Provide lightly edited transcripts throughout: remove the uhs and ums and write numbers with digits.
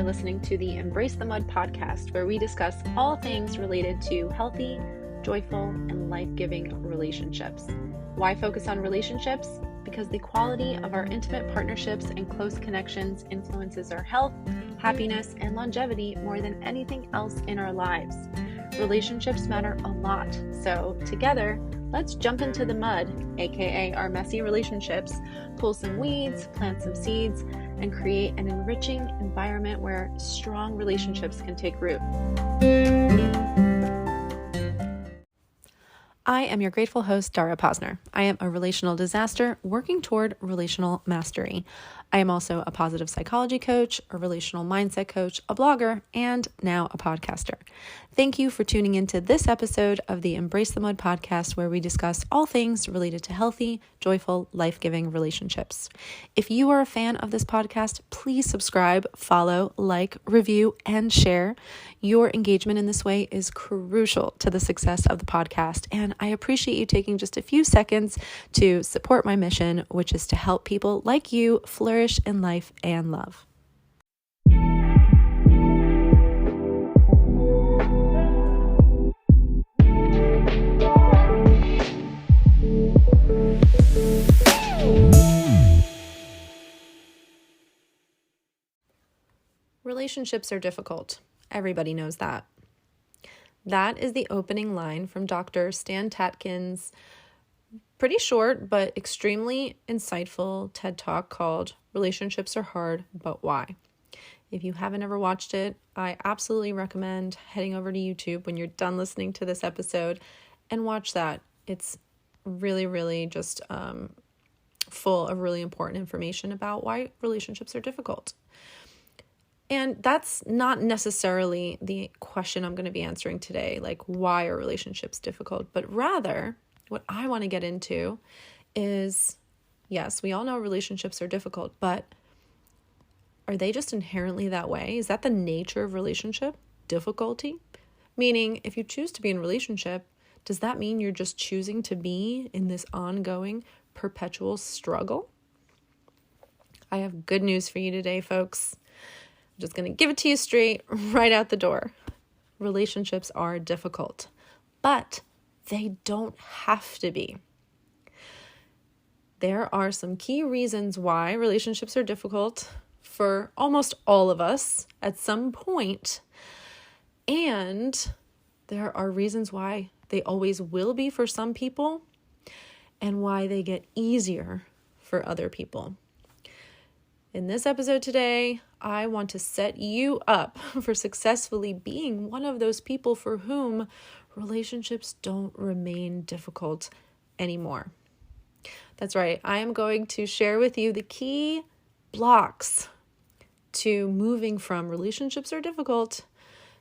are listening to the Embrace the Mud podcast, where we discuss all things related to healthy, joyful, and life-giving relationships. Why focus on relationships? Because the quality of our intimate partnerships and close connections influences our health, happiness, and longevity more than anything else in our lives. Relationships matter a lot, so together, let's jump into the mud, aka our messy relationships, pull some weeds, plant some seeds, and create an enriching environment where strong relationships can take root. I am your grateful host, Dara Posner. I am a relational disaster working toward relational mastery. I am also a positive psychology coach, a relational mindset coach, a blogger, and now a podcaster. Thank you for tuning into this episode of the Embrace the Mud podcast, where we discuss all things related to healthy, joyful, life-giving relationships. If you are a fan of this podcast, please subscribe, follow, like, review, and share. Your engagement in this way is crucial to the success of the podcast, and I appreciate you taking just a few seconds to support my mission, which is to help people like you flourish in life and love. Relationships are difficult. Everybody knows that. That is the opening line from Dr. Stan Tatkin's pretty short but extremely insightful TED Talk called Relationships Are Hard, But Why? If you haven't ever watched it, I absolutely recommend heading over to YouTube when you're done listening to this episode and watch that. It's really, really just full of really important information about why relationships are difficult. And that's not necessarily the question I'm going to be answering today, like why are relationships difficult, but rather what I want to get into is, yes, we all know relationships are difficult, but are they just inherently that way? Is that the nature of relationship? Difficulty? Meaning, if you choose to be in a relationship, does that mean you're just choosing to be in this ongoing, perpetual struggle? I have good news for you today, folks. I'm just going to give it to you straight, right out the door. Relationships are difficult, but they don't have to be. There are some key reasons why relationships are difficult for almost all of us at some point, and there are reasons why they always will be for some people and why they get easier for other people. In this episode today, I want to set you up for successfully being one of those people for whom relationships don't remain difficult anymore. That's right. I am going to share with you the key blocks to moving from relationships are difficult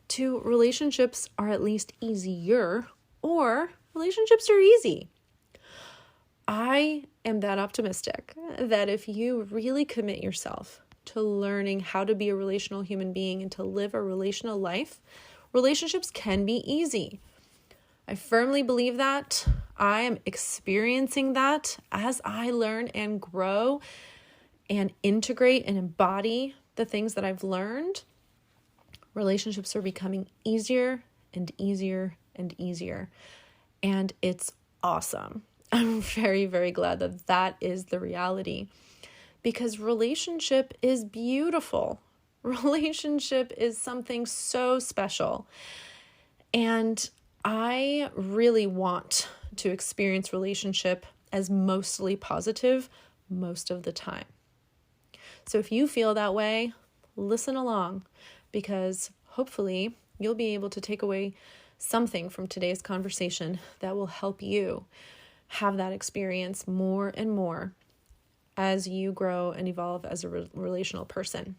to relationships are at least easier, or relationships are easy. I am that optimistic that if you really commit yourself to learning how to be a relational human being and to live a relational life, relationships can be easy. I firmly believe that. I am experiencing that as I learn and grow and integrate and embody the things that I've learned. Relationships are becoming easier and easier and easier. And it's awesome. I'm very, very glad that that is the reality, because relationship is beautiful. Relationship is something so special. And I really want to experience relationship as mostly positive most of the time. So if you feel that way, listen along, because hopefully you'll be able to take away something from today's conversation that will help you have that experience more and more as you grow and evolve as a relational person.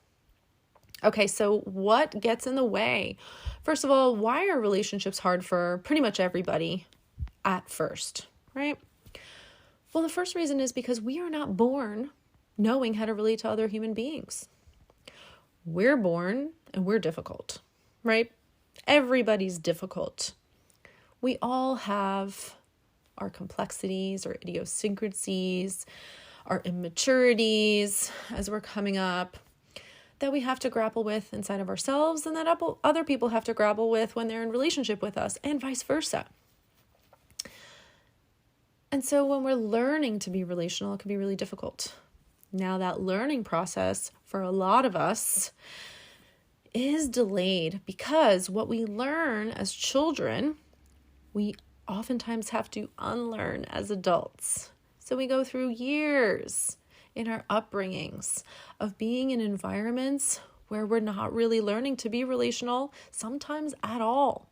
Okay, so what gets in the way? First of all, why are relationships hard for pretty much everybody at first, right? Well, the first reason is because we are not born knowing how to relate to other human beings. We're born and we're difficult, right? Everybody's difficult. We all have our complexities, our idiosyncrasies, our immaturities as we're coming up. that we have to grapple with inside of ourselves and that other people have to grapple with when they're in relationship with us, and vice versa. And so when we're learning to be relational, it can be really difficult. Now that learning process for a lot of us is delayed because what we learn as children, we oftentimes have to unlearn as adults. So we go through years in our upbringings of being in environments where we're not really learning to be relational, sometimes at all.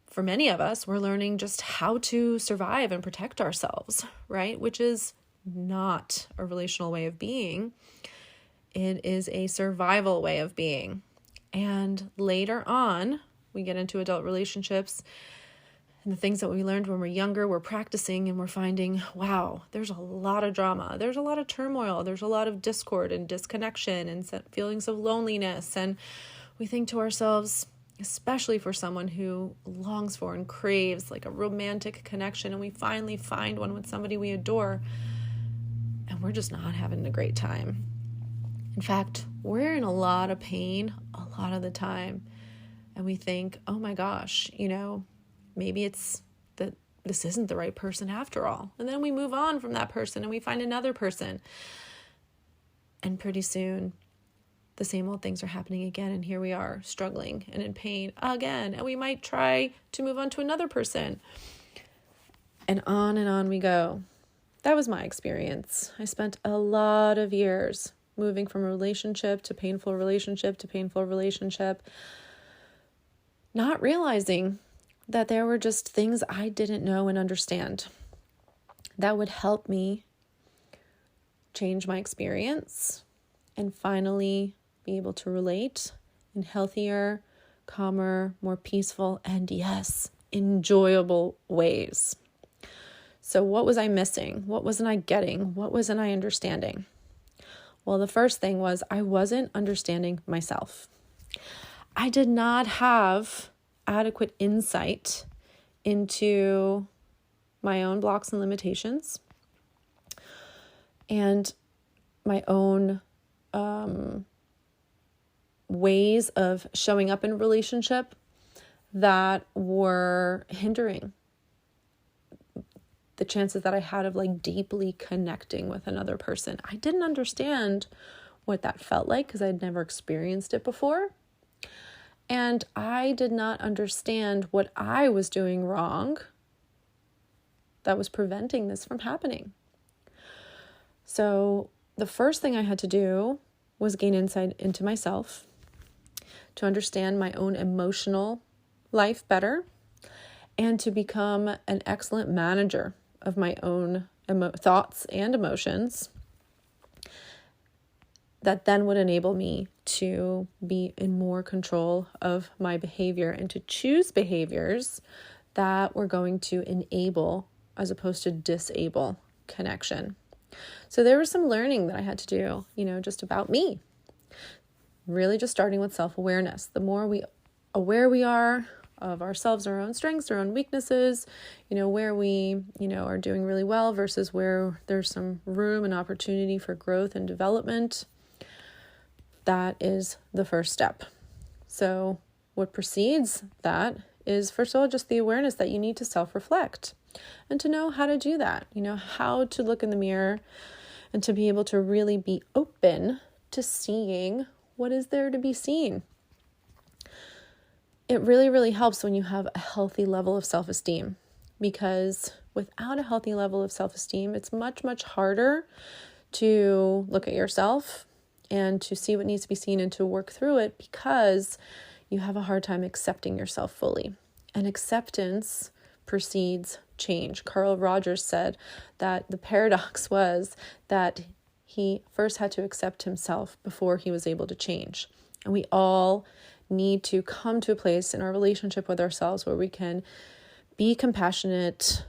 For many of us, we're learning just how to survive and protect ourselves, right? Which is not a relational way of being. It is a survival way of being. And later on, we get into adult relationships, and the things that we learned when we're younger, we're practicing and we're finding, wow, there's a lot of drama. There's a lot of turmoil. There's a lot of discord and disconnection and feelings of loneliness. And we think to ourselves, especially for someone who longs for and craves like a romantic connection, and we finally find one with somebody we adore, and we're just not having a great time. In fact, we're in a lot of pain a lot of the time. And we think, oh my gosh, maybe it's that this isn't the right person after all. And then we move on from that person and we find another person. And pretty soon, the same old things are happening again. And here we are struggling and in pain again. And we might try to move on to another person. And on we go. That was my experience. I spent a lot of years moving from relationship to painful relationship to painful relationship, not realizing that there were just things I didn't know and understand that would help me change my experience and finally be able to relate in healthier, calmer, more peaceful, and yes, enjoyable ways. So what was I missing? What wasn't I getting? What wasn't I understanding? Well, the first thing was I wasn't understanding myself. I did not have adequate insight into my own blocks and limitations and my own ways of showing up in a relationship that were hindering the chances that I had of like deeply connecting with another person. I didn't understand what that felt like because I'd never experienced it before. And I did not understand what I was doing wrong that was preventing this from happening. So the first thing I had to do was gain insight into myself, to understand my own emotional life better, and to become an excellent manager of my own thoughts and emotions that then would enable me to be in more control of my behavior and to choose behaviors that were going to enable as opposed to disable connection. So there was some learning that I had to do, just about me. Really just starting with self-awareness. The more aware we are of ourselves, our own strengths, our own weaknesses, where we, are doing really well versus where there's some room and opportunity for growth and development. That is the first step. So what precedes that is, first of all, just the awareness that you need to self-reflect and to know how to do that, how to look in the mirror and to be able to really be open to seeing what is there to be seen. It really, really helps when you have a healthy level of self-esteem, because without a healthy level of self-esteem, it's much, much harder to look at yourself and to see what needs to be seen and to work through it, because you have a hard time accepting yourself fully. And acceptance precedes change. Carl Rogers said that the paradox was that he first had to accept himself before he was able to change. And we all need to come to a place in our relationship with ourselves where we can be compassionate,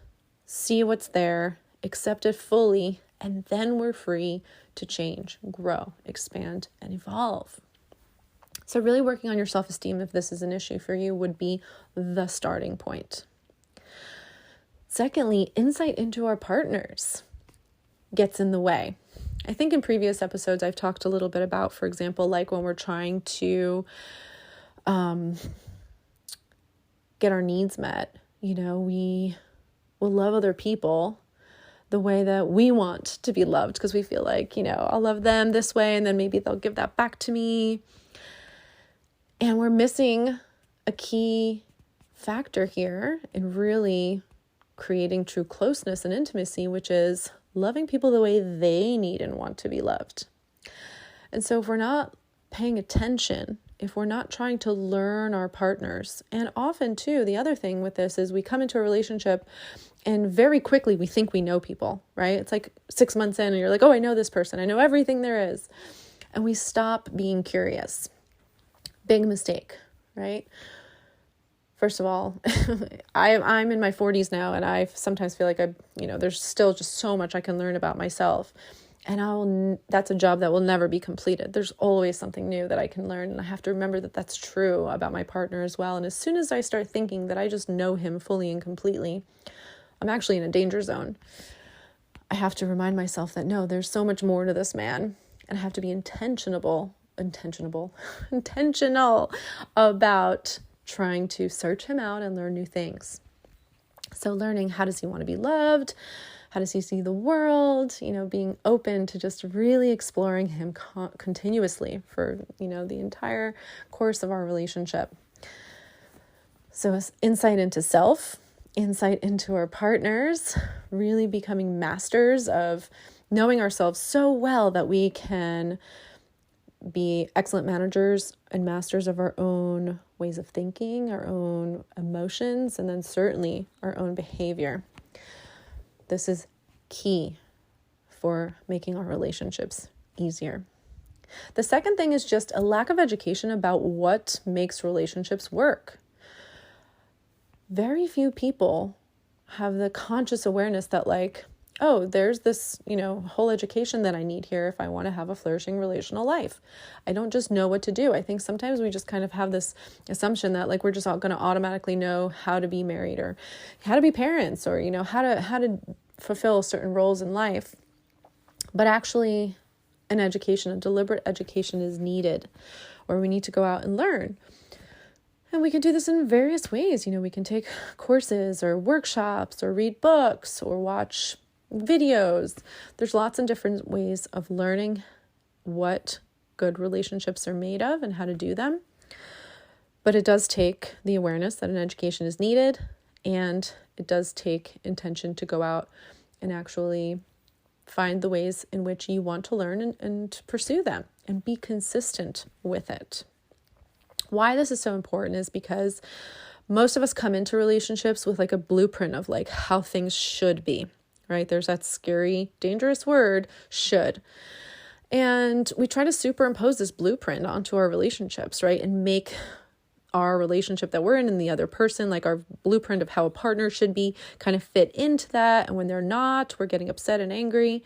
see what's there, accept it fully, and then we're free to change, grow, expand, and evolve. So really working on your self-esteem, if this is an issue for you, would be the starting point. Secondly, insight into our partners gets in the way. I think in previous episodes, I've talked a little bit about, for example, like when we're trying to get our needs met, we will love other people the way that we want to be loved, because we feel like, I'll love them this way and then maybe they'll give that back to me. And we're missing a key factor here in really creating true closeness and intimacy, which is loving people the way they need and want to be loved. And so if we're not paying attention, if we're not trying to learn our partners, and often too, the other thing with this is we come into a relationship and very quickly we think we know people, right? It's like 6 months in and you're like, oh, I know this person. I know everything there is. And we stop being curious. Big mistake, right? First of all, I'm in my 40s now, and I sometimes feel like there's still just so much I can learn about myself. And that's a job that will never be completed. There's always something new that I can learn. And I have to remember that that's true about my partner as well. And as soon as I start thinking that I just know him fully and completely, I'm actually in a danger zone. I have to remind myself that no, there's so much more to this man. And I have to be intentional about trying to search him out and learn new things. So learning, how does he want to be loved? How does he see the world? Being open to just really exploring him continuously for, the entire course of our relationship. So insight into self, insight into our partners, really becoming masters of knowing ourselves so well that we can be excellent managers and masters of our own ways of thinking, our own emotions, and then certainly our own behavior. This is key for making our relationships easier. The second thing is just a lack of education about what makes relationships work. Very few people have the conscious awareness that there's this, whole education that I need here if I want to have a flourishing relational life. I don't just know what to do. I think sometimes we just kind of have this assumption that we're just all going to automatically know how to be married or how to be parents or, how to fulfill certain roles in life. But actually an education, a deliberate education is needed, or we need to go out and learn. And we can do this in various ways. We can take courses or workshops or read books or watch videos. There's lots of different ways of learning what good relationships are made of and how to do them. But it does take the awareness that an education is needed, and it does take intention to go out and actually find the ways in which you want to learn and pursue them and be consistent with it. Why this is so important is because most of us come into relationships with a blueprint of how things should be, right? There's that scary, dangerous word, should. And we try to superimpose this blueprint onto our relationships, right? And make our relationship that we're in and the other person, our blueprint of how a partner should be, kind of fit into that. And when they're not, we're getting upset and angry.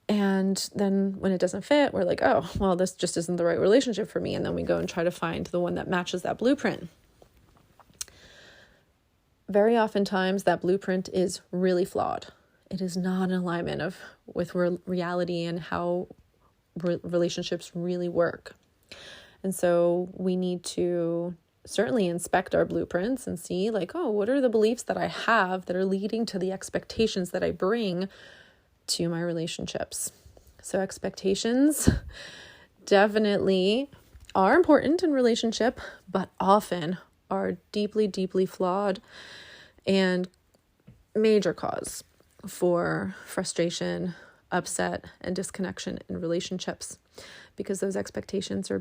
And then when it doesn't fit, we're like, oh, well, this just isn't the right relationship for me. And then we go and try to find the one that matches that blueprint. Very oftentimes that blueprint is really flawed. It is not in alignment with reality and how relationships really work. And so we need to certainly inspect our blueprints and see what are the beliefs that I have that are leading to the expectations that I bring to my relationships. So expectations definitely are important in relationship, but often are deeply, deeply flawed and major cause for frustration, upset, and disconnection in relationships, because those expectations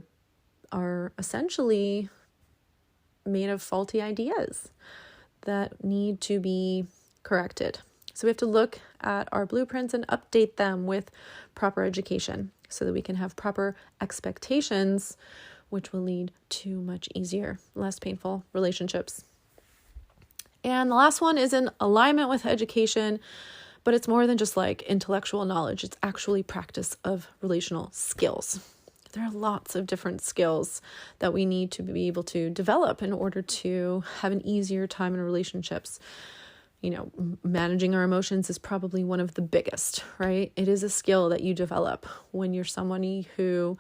are essentially made of faulty ideas that need to be corrected. So we have to look at our blueprints and update them with proper education so that we can have proper expectations, which will lead to much easier, less painful relationships. And the last one is in alignment with education, but it's more than just intellectual knowledge. It's actually practice of relational skills. There are lots of different skills that we need to be able to develop in order to have an easier time in relationships. Managing our emotions is probably one of the biggest, right? It is a skill that you develop when you're somebody who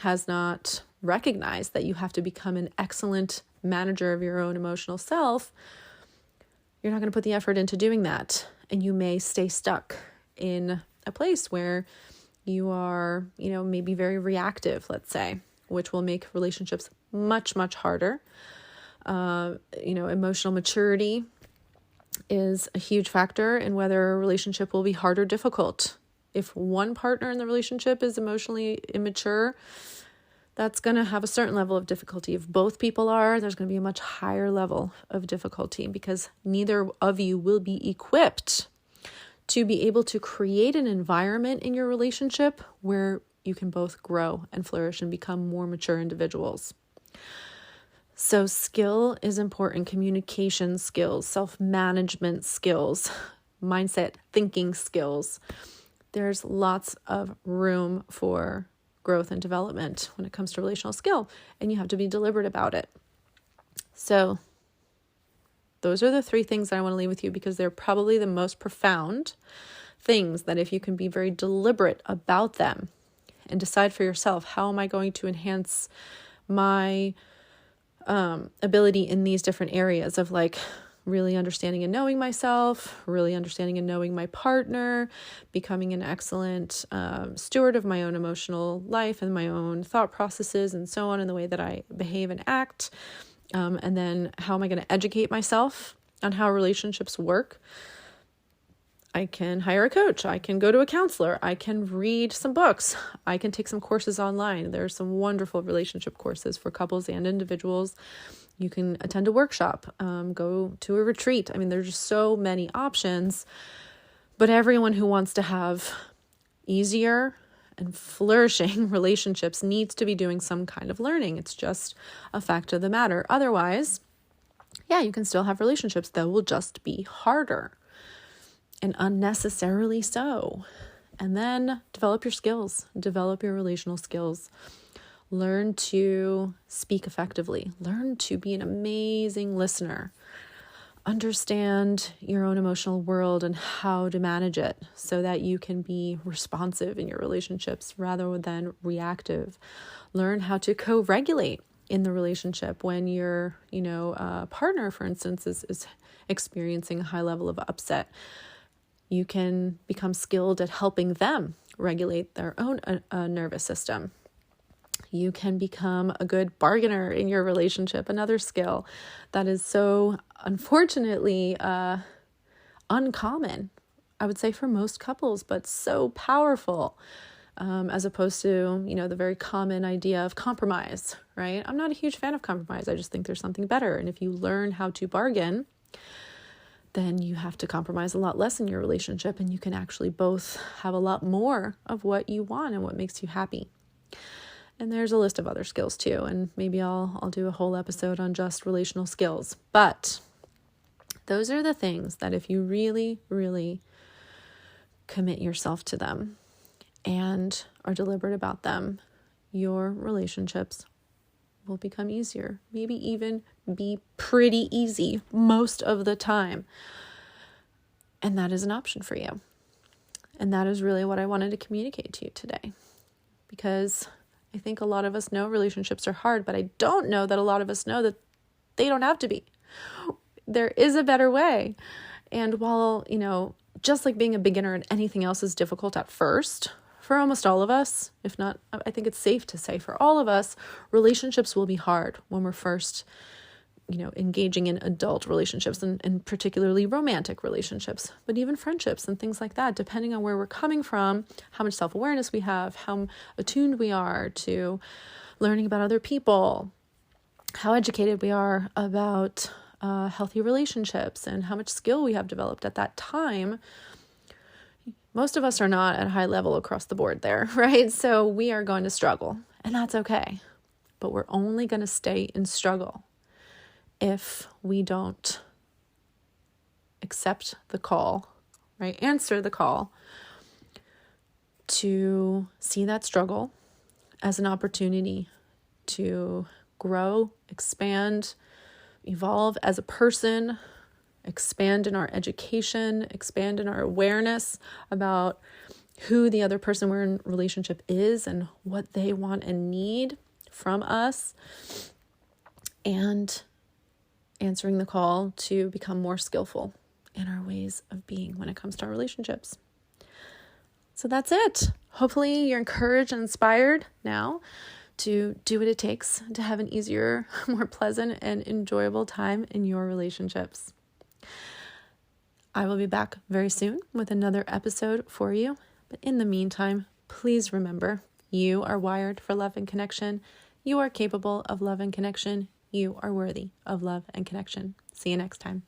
has not recognized that you have to become an excellent manager of your own emotional self. You're not going to put the effort into doing that. And you may stay stuck in a place where you are, maybe very reactive, let's say, which will make relationships much, much harder. Emotional maturity is a huge factor in whether a relationship will be hard or difficult. If one partner in the relationship is emotionally immature, that's going to have a certain level of difficulty. If both people are, there's going to be a much higher level of difficulty because neither of you will be equipped to be able to create an environment in your relationship where you can both grow and flourish and become more mature individuals. So skill is important. Communication skills, self-management skills, mindset thinking skills. There's lots of room for growth and development when it comes to relational skill, and you have to be deliberate about it. So those are the 3 things that I want to leave with you because they're probably the most profound things that if you can be very deliberate about them and decide for yourself, how am I going to enhance my ability in these different areas of really understanding and knowing myself, really understanding and knowing my partner, becoming an excellent steward of my own emotional life and my own thought processes and so on in the way that I behave and act. And then how am I going to educate myself on how relationships work? I can hire a coach. I can go to a counselor. I can read some books. I can take some courses online. There are some wonderful relationship courses for couples and individuals. You can attend a workshop, go to a retreat. There's just so many options, but everyone who wants to have easier and flourishing relationships needs to be doing some kind of learning. It's just a fact of the matter. Otherwise, you can still have relationships that will just be harder. And unnecessarily so. And then develop your skills, develop your relational skills. Learn to speak effectively. Learn to be an amazing listener. Understand your own emotional world and how to manage it so that you can be responsive in your relationships rather than reactive. Learn how to co-regulate in the relationship when your, partner, for instance, is experiencing a high level of upset. You can become skilled at helping them regulate their own nervous system. You can become a good bargainer in your relationship, another skill that is so unfortunately uncommon, I would say, for most couples, but so powerful as opposed to, the very common idea of compromise, right? I'm not a huge fan of compromise. I just think there's something better. And if you learn how to bargain, then you have to compromise a lot less in your relationship and you can actually both have a lot more of what you want and what makes you happy. And there's a list of other skills too, and maybe I'll do a whole episode on just relational skills. But those are the things that if you really, really commit yourself to them and are deliberate about them, your relationships will become easier, maybe even be pretty easy most of the time. And that is an option for you. And that is really what I wanted to communicate to you today. Because I think a lot of us know relationships are hard, but I don't know that a lot of us know that they don't have to be. There is a better way. And while, just like being a beginner in anything else is difficult at first, for almost all of us, if not, I think it's safe to say for all of us, relationships will be hard when we're first, engaging in adult relationships and particularly romantic relationships, but even friendships and things like that, depending on where we're coming from, how much self-awareness we have, how attuned we are to learning about other people, how educated we are about healthy relationships and how much skill we have developed at that time. Most of us are not at a high level across the board there, right? So we are going to struggle, and that's okay. But we're only going to stay in struggle if we don't accept the call, right? Answer the call to see that struggle as an opportunity to grow, expand, evolve as a person, expand in our education, expand in our awareness about who the other person we're in relationship is and what they want and need from us, and answering the call to become more skillful in our ways of being when it comes to our relationships. So that's it. Hopefully you're encouraged and inspired now to do what it takes to have an easier, more pleasant, and enjoyable time in your relationships. I will be back very soon with another episode for you. But in the meantime, please remember, you are wired for love and connection. You are capable of love and connection. You are worthy of love and connection. See you next time.